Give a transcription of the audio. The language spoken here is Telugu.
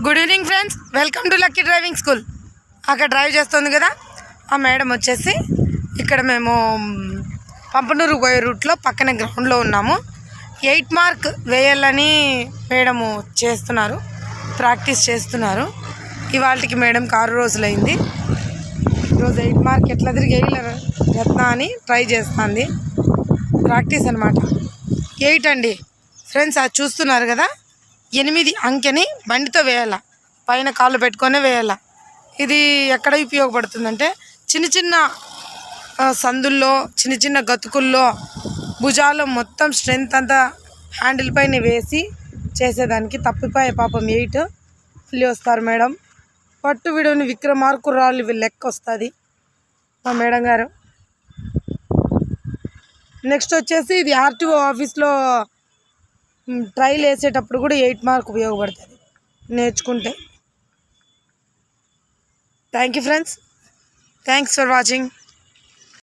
Good evening friends, welcome to lucky driving school. అక్కడ డ్రైవ్ చేస్తుంది కదా ఆ మేడం వచ్చేసి ఇక్కడ మేము పంపనూరు పోయే రూట్లో పక్కన గ్రౌండ్లో ఉన్నాము. 8 మార్క్ వేయాలని మేడము చేస్తున్నారు, ప్రాక్టీస్ చేస్తున్నారు. ఇవాళకి మేడం 6 రోజులైంది. ఈరోజు 8 మార్క్ ఎట్లా తిరిగి వేయలేరు ఎట్లా అని ట్రై చేస్తుంది. ప్రాక్టీస్ అనమాట. 8 అండి ఫ్రెండ్స్, అది చూస్తున్నారు కదా, 8 అంకెని బండితో వేయాల, పైన కాళ్ళు పెట్టుకొనే వేయాల. ఇది ఎక్కడ ఉపయోగపడుతుందంటే చిన్న చిన్న సందుల్లో, చిన్న చిన్న గతుకుల్లో భుజాలు మొత్తం స్ట్రెంత్ అంతా హ్యాండిల్ పైన వేసి చేసేదానికి. తప్పిపోయే పాపం 8 మళ్ళీ వస్తారు మేడం. పట్టు విడుని విక్రమార్కురాలు లెక్క వస్తుంది మా మేడం గారు. నెక్స్ట్ వచ్చేసి ఇది ఆర్టీఓ ఆఫీస్లో ట్రైల్ వేసేటప్పుడు కూడా 8 మార్క్ ఉపయోగపడుతుంది నేర్చుకుంటే. Thank you friends, thanks for watching.